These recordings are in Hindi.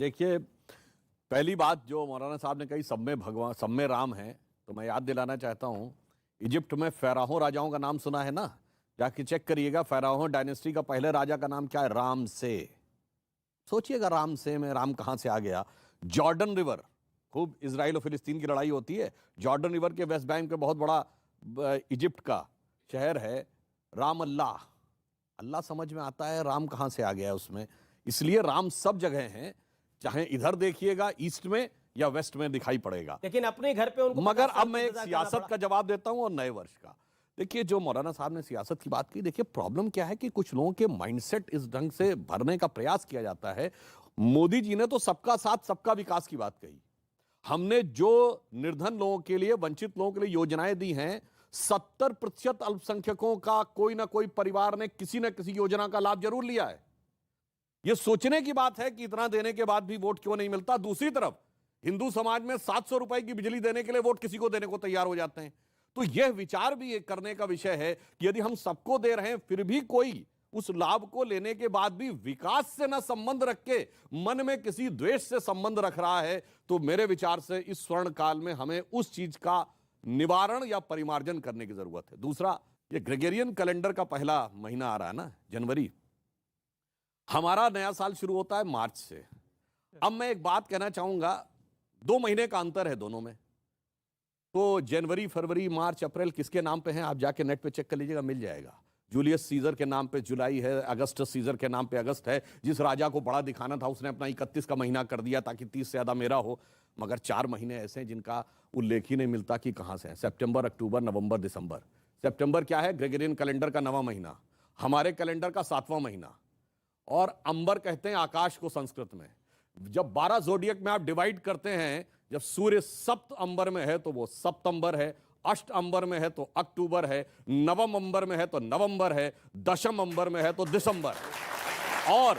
देखिए, पहली बात जो मौलाना साहब ने कही, सब में भगवान, सब में राम है, तो मैं याद दिलाना चाहता हूं, इजिप्ट में फ़राओ राजाओं का नाम सुना है ना? जाके चेक करिएगा, फ़राओ डायनेस्टी का पहले राजा का नाम क्या है? राम से। सोचिएगा, राम से में राम कहां से आ गया? जॉर्डन रिवर, खूब इजराइल और फिलिस्तीन की लड़ाई होती है, जॉर्डन रिवर के वेस्ट बैंक पे बहुत बड़ा इजिप्ट का शहर है राम अल्लाह। अल्लाह समझ में आता है, राम कहां से आ गया उसमें। इसलिए राम सब जगह हैं, चाहे इधर देखिएगा ईस्ट में या वेस्ट में दिखाई पड़ेगा, लेकिन अपने घर पे उनको। मगर अब मैं एक सियासत का जवाब देता हूं और नए वर्ष का। देखिए, जो मौलाना साहब ने सियासत की बात की, देखिए प्रॉब्लम क्या है कि कुछ लोगों के माइंडसेट इस ढंग से भरने का प्रयास किया जाता है। मोदी जी ने तो सबका साथ सबका विकास की बात कही। हमने जो निर्धन लोगों के लिए, वंचित लोगों के लिए योजनाएं दी हैं, 70% अल्पसंख्यकों का कोई ना कोई परिवार ने किसी न किसी योजना का लाभ जरूर लिया है। यह सोचने की बात है कि इतना देने के बाद भी वोट क्यों नहीं मिलता। दूसरी तरफ हिंदू समाज में 700 रुपए की बिजली देने के लिए वोट किसी को देने को तैयार हो जाते हैं। तो यह विचार भी एक करने का विषय है कि यदि हम सबको दे रहे हैं, फिर भी कोई उस लाभ को लेने के बाद भी विकास से ना संबंध रख के मन में किसी द्वेष से संबंध रख रहा है, तो मेरे विचार से इस स्वर्ण काल में हमें उस चीज का निवारण या परिमार्जन करने की जरूरत है। दूसरा, ये ग्रेगोरियन कैलेंडर का पहला महीना आ रहा है ना, जनवरी। हमारा नया साल शुरू होता है मार्च से। अब मैं एक बात कहना चाहूंगा, 2 महीने का अंतर है दोनों में। तो जनवरी, फरवरी, मार्च, अप्रैल किसके नाम पे हैं? आप जाके नेट पे चेक कर लीजिएगा, मिल जाएगा। जूलियस सीजर के नाम पे जुलाई है, अगस्टस सीजर के नाम पे अगस्त है। जिस राजा को बड़ा दिखाना था उसने अपना 31 का महीना कर दिया ताकि 30 से ज्यादा मेरा हो। मगर 4 महीने ऐसे हैं जिनका उल्लेख ही नहीं मिलता कि कहां से है। सितंबर, अक्टूबर, नवंबर, दिसंबर। सितंबर क्या है? ग्रेगोरियन कैलेंडर का 9वां महीना, हमारे कैलेंडर का 7वां महीना। और अंबर कहते हैं आकाश को संस्कृत में। जब 12 जोडियक में आप डिवाइड करते हैं, जब सूर्य सप्त अंबर में है तो वो सप्तंबर है, अष्ट अंबर में है तो अक्टूबर है, नवम अंबर में है तो नवंबर है, दशम अंबर में है तो दिसंबर। और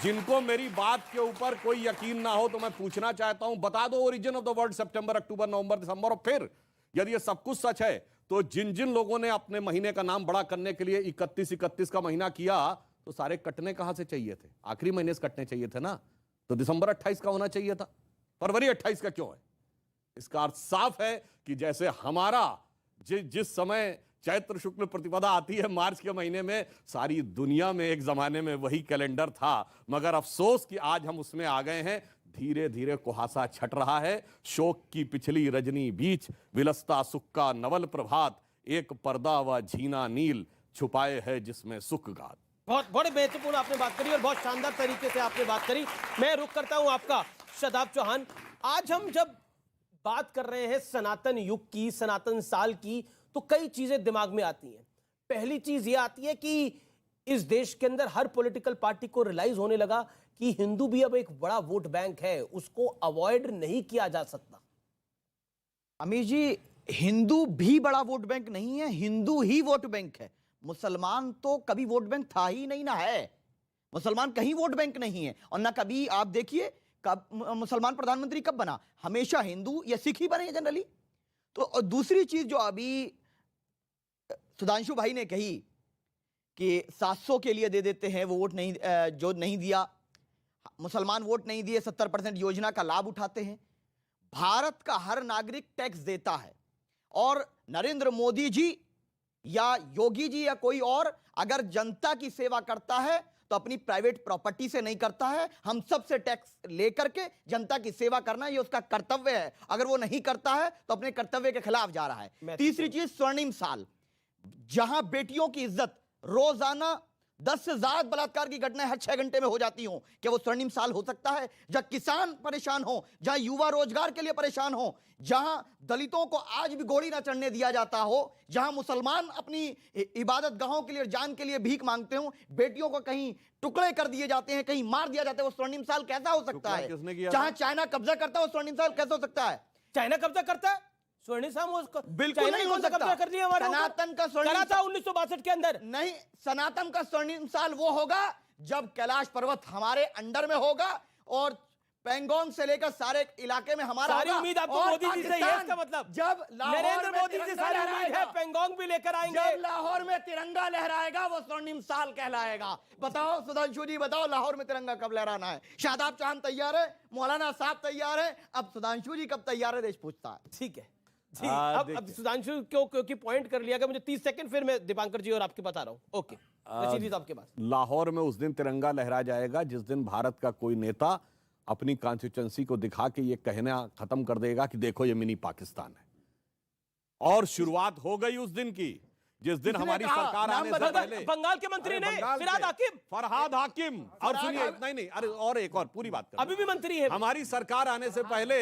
जिनको मेरी बात के ऊपर कोई यकीन ना हो तो मैं पूछना चाहता हूं, बता दो ओरिजिन ऑफ द वर्ड सितंबर, अक्टूबर, नवंबर, दिसंबर। और फिर यदि ये सब कुछ सच है तो जिन जिन लोगों ने अपने महीने का नाम बड़ा करने के लिए 31 का महीना किया, तो सारे कटने कहां से चाहिए थे? आखिरी महीने से कटने चाहिए थे ना। तो दिसंबर 28 का होना चाहिए था, फरवरी 28 का क्यों है? इसका अर्थ साफ है कि जैसे हमारा जिस समय चैत्र शुक्ल प्रतिपदा आती है मार्च के महीने में, सारी दुनिया में एक जमाने में वही कैलेंडर था। मगर अफसोस कि आज हम उसमें आ गए हैं। धीरे धीरे कुहासा छट रहा है, शोक की पिछली रजनी बीच विलसता सुख का नवल प्रभात, एक पर्दा व झीना नील छुपाए है जिसमें सुख गात। बहुत बड़े महत्वपूर्ण आपने बात करी और बहुत शानदार तरीके से आपने बात करी। मैं रुक करता हूं आपका, शदाब चौहान। आज हम जब बात कर रहे हैं सनातन युग की, सनातन साल की, तो कई चीजें दिमाग में आती हैं। पहली चीज यह आती है कि इस देश के अंदर हर पॉलिटिकल पार्टी को रियलाइज होने लगा कि हिंदू भी अब एक बड़ा वोट बैंक है, उसको अवॉइड नहीं किया जा सकता। अमीर जी, हिंदू भी बड़ा वोट बैंक नहीं है, हिंदू ही वोट बैंक है। मुसलमान तो कभी वोट बैंक था ही नहीं ना है। मुसलमान कहीं वोट बैंक नहीं है। और ना कभी, आप देखिए कब मुसलमान प्रधानमंत्री कब बना? हमेशा हिंदू या सिख ही बने जनरली। तो और दूसरी चीज जो अभी सुधांशु भाई ने कही कि 700 के लिए दे देते हैं वो वोट नहीं, जो नहीं दिया, मुसलमान वोट नहीं दिए, 70% योजना का लाभ उठाते हैं। भारत का हर नागरिक टैक्स देता है, और नरेंद्र मोदी जी या योगी जी या कोई और अगर जनता की सेवा करता है तो अपनी प्राइवेट प्रॉपर्टी से नहीं करता है। हम सब से टैक्स लेकर के जनता की सेवा करना ये उसका कर्तव्य है। अगर वो नहीं करता है तो अपने कर्तव्य के खिलाफ जा रहा है। तीसरी चीज, स्वर्णिम साल, जहां बेटियों की इज्जत, रोजाना 10 से ज्यादा बलात्कार की घटनाएं हर 6 घंटे में हो जाती हों, क्या वो स्वर्णिम साल हो सकता है? जहां किसान परेशान हो, जहां युवा रोजगार के लिए परेशान हो, जहां दलितों को आज भी घोड़ी ना चढ़ने दिया जाता हो, जहां मुसलमान अपनी इबादत गाहों के लिए, जान के लिए भीख मांगते हो, बेटियों को कहीं टुकड़े कर दिए जाते हैं, कहीं मार दिया जाता है, वो स्वर्णिम साल कैसा हो सकता है? जहां चाइना कब्जा करता है वो स्वर्णिम साल कैसा हो सकता है? चाइना कब्जा करता है स्वर्णिम साल? बिल्कुल नहीं हो सकता। कर लिया सनातन का स्वर्णिम साल 1962 के अंदर नहीं, सनातन का स्वर्णिम साल वो होगा जब कैलाश पर्वत हमारे अंडर में होगा और पेंगोंग से लेकर सारे इलाके में हमारा सारी होगा। उम्मीद आपको और मोदी जी से ही है, पाकिस्तान इसका मतलब जब लाहौर नरेंद्र में मोदी जी तिरंगा सारी उम्मीद है, लहराएगा, पेंगोंग भी लेकर आएंगे। जब लाहौर में तिरंगा लहराएगा वो स्वर्णिम साल कहलाएगा। बताओ सुधांशु जी, बताओ लाहौर में तिरंगा कब लहराना है? शादाब चौहान तैयार है, मौलाना साहब तैयार है, अब सुधांशु जी कब तैयार है देश पूछता है। ठीक है जी। अब सुधांशु क्योंकि पॉइंट कर लिया, मुझे 30 सेकंड, फिर मैं दीपांकर जी और आपके बता रहा हूं। ओके, रशीद जी साहब के पास। लाहौर में उस दिन तिरंगा लहरा जाएगा जिस दिन भारत का कोई नेता अपनी कॉन्स्टिट्यूंसी को दिखा के ये कहना खत्म कर देगा कि देखो ये मिनी पाकिस्तान है। और शुरुआत हो गई उस दिन की जिस दिन हमारी कहा? सरकार नाम आने से बता दो। पहले बंगाल के मंत्री ने फिरहाद हाकिम, फरहाद हाकिम। और सुनिए, नहीं, अरे और एक और पूरी बात अभी भी मंत्री है। हमारी सरकार आने से पहले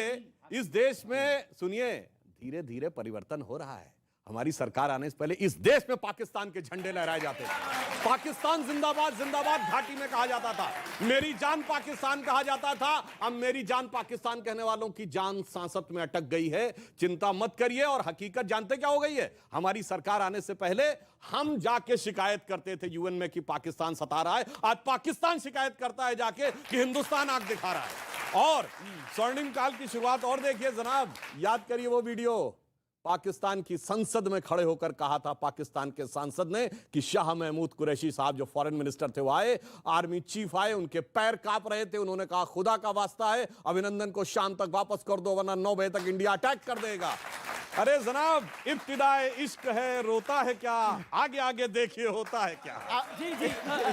इस देश में, सुनिए, धीरे धीरे परिवर्तन हो रहा है। हमारी सरकार आने से पहले इस देश में पाकिस्तान के झंडे लहराए जाते थे। पाकिस्तान जिंदाबाद जिंदाबाद घाटी में कहा जाता था। मेरी जान पाकिस्तान कहा जाता था। अब मेरी जान पाकिस्तान कहने वालों की जान सांसत में अटक गई है। चिंता मत करिए। और हकीकत जानते क्या हो गई है? हमारी सरकार आने से पहले हम जाके शिकायत करते थे यूएन में कि पाकिस्तान सता रहा है। आज पाकिस्तान शिकायत करता है जाके कि हिंदुस्तान आंख दिखा रहा है। और स्वर्णिम काल की शुरुआत और देखिए जनाब, याद करिए वो वीडियो, पाकिस्तान की संसद में खड़े होकर कहा था पाकिस्तान के सांसद ने कि शाह महमूद कुरैशी साहब जो फॉरेन मिनिस्टर थे वो आए, आर्मी चीफ आए, उनके पैर कांप रहे थे। उन्होंने कहा खुदा का वास्ता है अभिनंदन को शाम तक वापस कर दो वरना 9 बजे तक इंडिया अटैक कर देगा। अरे जनाब, इब्तिदाए इश्क है, रोता है क्या, आगे आगे देखिए होता है क्या। जी जी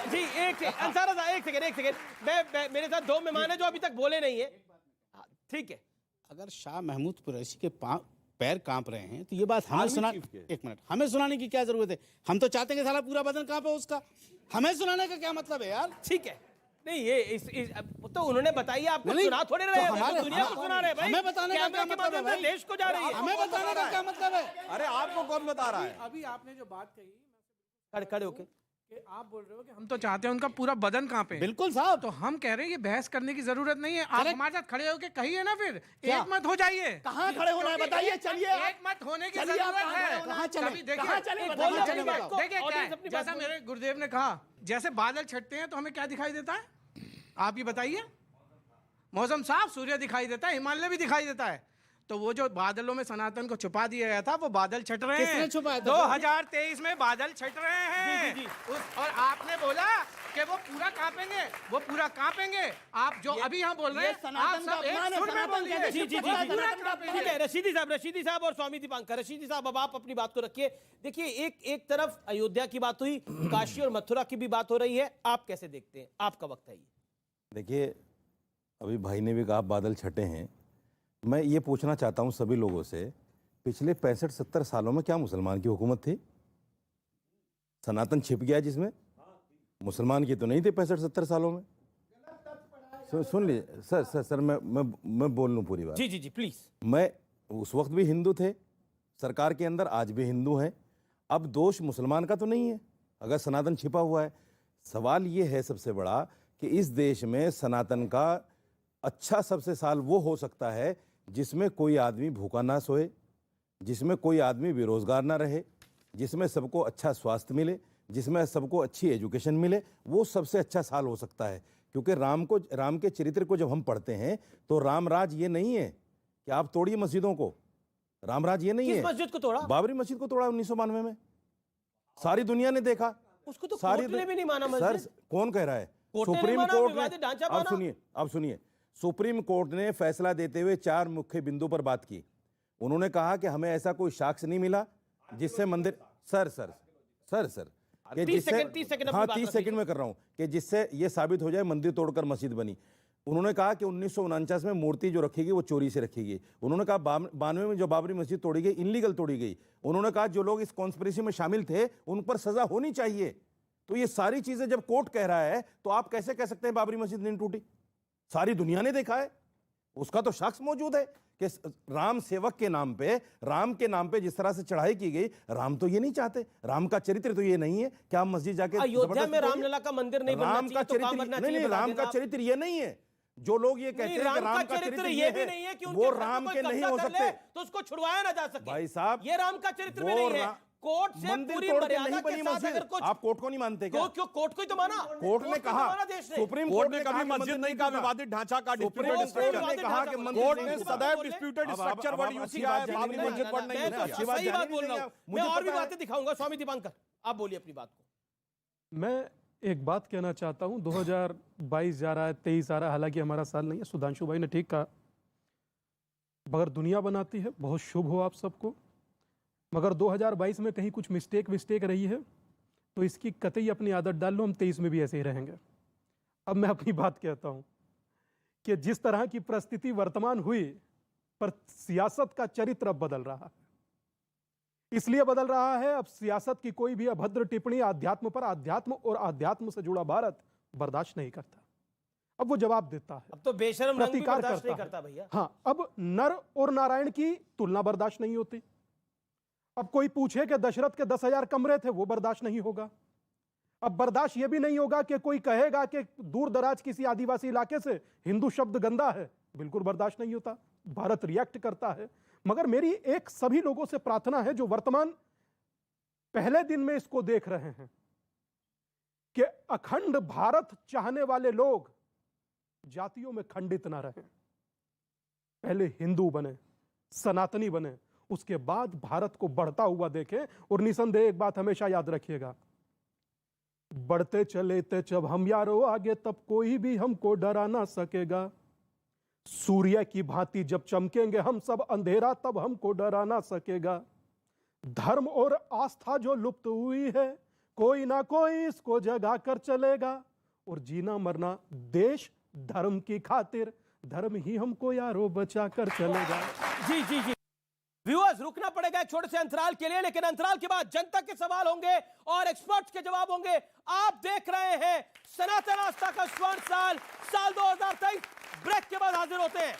जी, एक अंसारा साहब, एक सेकंड, मैं मेरे साथ 2 मेहमान हैं जो अभी तक बोले नहीं है। ठीक है, अगर शाह महमूद कुरैशी के पैर कांप रहे हैं तो ये बात हमें एक मिनट, हमें सुनाने की क्या जरूरत है? हम तो चाहते हैं कि साला पूरा बदन कांपे उसका। हमें सुनाने का क्या मतलब है यार? ठीक है, नहीं ये तो उन्होंने बताई, आपको सुना थोड़े रहे हैं, तो दुनिया को सुना रहे हैं भाई। हमें बताने का क्या मतलब है भाई? देश को जा रही है, हमें बताने का क्या मतलब है? अरे आपको कौन बता रहा है? अभी आपने जो बात कही, खड़े होके कि आप बोल रहे हो कि हम तो चाहते हैं उनका पूरा बदन कांपे। बिल्कुल साहब, तो हम कह रहे हैं ये बहस करने की जरूरत नहीं है। आप हमारे साथ खड़े होके कहिए ना, फिर एक मत हो जाइए। कहाँ खड़े होना है बताइए, चलिए एक मत होने की चलिए, आप जरूरत है। कहाँ चले? कभी देखिए, कहाँ चले? एक बताइए, बोलो चले अपनी बात बताओ। को। देखिए क्या ऑडियंस है, अपनी बात जैसा बोलो। मेरे गुरुदेव ने कहा, जैसे बादल छटते हैं तो हमें क्या दिखाई देता है? आप ही बताइए। मौसम साफ, सूर्य दिखाई देता है, हिमालय भी दिखाई देता है। तो वो जो बादलों में सनातन को छुपा दिया गया था, वो बादल छट रहे हैं। किसने छुपाया था? 2023 में बादल छट रहे हैं। जी, जी। और आपने बोला कि वो पूरा कांपेंगे, वो पूरा कांपेंगे। आप जो अभी हम बोल रहे हैं, आप सनातन का सब एक अपमान है, सुर में सनातन बोलिए। कहते जी जी जी पूरा जी। सनातन का अपमान ठीक है, रशीदी साहब और स्वामी दीपांकर। रशीदी साहब, अब आप अपनी बात को रखिए। देखिए, एक तरफ अयोध्या की बात हुई, काशी और मथुरा की भी बात हो रही है, आप कैसे देखते हैं? आपका वक्त है ये। देखिए, अभी भाई ने भी कहा बादल छटे हैं। मैं ये पूछना चाहता हूँ सभी लोगों से, पिछले 65-70 सालों में क्या मुसलमान की हुकूमत थी? सनातन छिप गया जिसमें, मुसलमान की तो नहीं थी 65-70 सालों में। सुन लीजिए सर, मैं बोल लूँ पूरी बात। जी जी जी, प्लीज। मैं उस वक्त भी हिंदू थे सरकार के अंदर, आज भी हिंदू हैं। अब दोष मुसलमान का तो नहीं है अगर सनातन छिपा हुआ है। सवाल ये है सबसे बड़ा कि इस देश में सनातन का अच्छा सबसे साल वो हो सकता है जिसमें कोई आदमी भूखा ना सोए, जिसमें कोई आदमी बेरोजगार ना रहे, जिसमें सबको अच्छा स्वास्थ्य मिले, जिसमें सबको अच्छी एजुकेशन मिले। वो सबसे अच्छा साल हो सकता है। क्योंकि राम के चरित्र को जब हम पढ़ते हैं तो रामराज ये नहीं है कि आप तोड़िए मस्जिदों को। रामराज ये नहीं किस है। मस्जिद को तोड़ा? बाबरी मस्जिद को तोड़ा 1992 में, सारी दुनिया ने देखा। उसको तो सारी कोर्ट ने भी नहीं माना सर, मस्जिद। कौन कह रहा है? कोर्ट ने नहीं सुप्रीम माना, कोर्ट विवादित ढांचा ने, माना। अब सुनिए, सुप्रीम कोर्ट ने फैसला देते हुए 4 मुख्य बिंदु पर बात की। उन्होंने कहा कि हमें ऐसा कोई साक्ष्य नहीं मिला जिससे मंदिर सर कि 30 सेकंड हाँ 30 सेकंड में कर रहा हूं कि जिससे ये साबित हो जाए मंदिर तोड़कर मस्जिद बनी। उन्होंने कहा कि 1949 में मूर्ति जो रखेगी वो चोरी से रखेगी। उन्होंने कहा 92 में जो बाबरी मस्जिद तोड़ी गई इनलीगल तोड़ी गई। उन्होंने कहा जो लोग इस कॉन्स्पिरेसी में शामिल थे उन पर सजा होनी चाहिए। तो ये सारी चीजें जब कोर्ट कह रहा है तो आप कैसे कह सकते हैं बाबरी मस्जिद नहीं टूटी? सारी दुनिया ने देखा है, उसका तो साक्ष्य मौजूद है कि राम सेवक के नाम पे, राम के नाम पे जिस तरह से चढ़ाई की गई, राम तो ये नहीं चाहते। राम का चरित्र तो ये नहीं है कि आप मस्जिद जाके अयोध्या में रामलला का मंदिर नहीं बनना राम का चाहिए तो कहाँ चरित्र बनना नहीं, चाहिए? बता राम देना का आप। चरित्र ये नहीं है। जो लोग ये कहते हैं कि राम का चरित्र ये भी नहीं है कि है, उनके वो घर पे राम कोई के नहीं कब्जा हो कर ले सकते। तो उसको छुड़वाया ना जा सके। भाई साहब, ये राम का चरित्र भी वो नहीं है। कोर्ट से मंदिर पूरी तोड़ के मर्यादा नहीं के बनी साथ मस्जिद। अगर कुछ आप कोर्ट को नहीं मानते क्या? क्यों कोर्ट को ही तो माना, कोर्ट ने को तो कहा, माना देश ने। सुप्रीम कोर्ट ने कभी कहा कि मस्जिद नहीं कहा, विवादित ढांचा का सुप्रीम डिस्प्यूटेड कोर्ट स्ट्रक्चर ने कहा कि मंदिर कोर्ट नहीं ने टूटा। सदैव डिस्प्यूटेड अब स्ट्रक्चर आप वर्ड यूज अच्छी किया बात है, जानी बाबरी नहीं मस्जिद वर्ड नहीं मैं यूज तो किया। अच्छी बात सही बात जानी बोल नहीं रहा हूं, है। मुझे मैं और भी पता है। बातें दिखाऊंगा। स्वामी दीपांकर, आप बोलिए अपनी बात को। मैं एक बात कहना चाहता हूं, 2022 जा रहा है, 23 आ रहा है, हालांकि हमारा साल नहीं है। सुधांशु भाई ने ठीक कहा, मगर दुनिया बनाती है, बहुत शुभ हो आप सबको। मगर 2022 में कहीं कुछ मिस्टेक रही है तो इसकी कतई अपनी आदत डाल लो, हम 23 में भी ऐसे ही रहेंगे। अब मैं अपनी बात कहता हूं कि जिस तरह की परिस्थिति वर्तमान हुई, पर सियासत का चरित्र अब बदल रहा है। इसलिए बदल रहा है, अब सियासत की कोई भी अभद्र टिप्पणी अध्यात्म पर, अध्यात्म और अध्यात्म से जुड़ा भारत बर्दाश्त नहीं करता। अब वो जवाब देता है, अब तो बेशरम रंग भी प्रतिकार बर्दाश्त नहीं करता करता भैया। हाँ, अब नर और नारायण की तुलना बर्दाश्त नहीं होती। अब कोई पूछे कि दशरथ के 10,000 कमरे थे, वो बर्दाश्त नहीं होगा। अब बर्दाश्त यह भी नहीं होगा कि कोई कहेगा कि दूर दराज किसी आदिवासी इलाके से हिंदू शब्द गंदा है, बिल्कुल बर्दाश्त नहीं होता। भारत रिएक्ट करता है। मगर मेरी एक सभी लोगों से प्रार्थना है जो वर्तमान पहले दिन में इसको देख रहे हैं, कि अखंड भारत चाहने वाले लोग जातियों में खंडित ना रहें। पहले हिंदू बने, सनातनी बने, उसके बाद भारत को बढ़ता हुआ देखें। और निसंदेह एक बात हमेशा याद रखिएगा, बढ़ते चले थे जब हम यारो आगे, तब कोई भी हमको डरा ना सकेगा। सूर्य की भांति जब चमकेंगे हम सब, अंधेरा तब हमको डरा ना सकेगा। धर्म और आस्था जो लुप्त हुई है, कोई ना कोई इसको जगा कर चलेगा। और जीना मरना देश धर्म की खातिर, धर्म ही हमको यारो बचा कर चलेगा। जी जी जी व्यूअर्स, रुकना पड़ेगा एक छोटे से अंतराल के लिए, लेकिन अंतराल के बाद जनता के सवाल होंगे और एक्सपर्ट्स के जवाब होंगे। आप देख रहे हैं सनातन आस्था का स्वर्ण साल 2023। ब्रेक के बाद हाजिर होते हैं।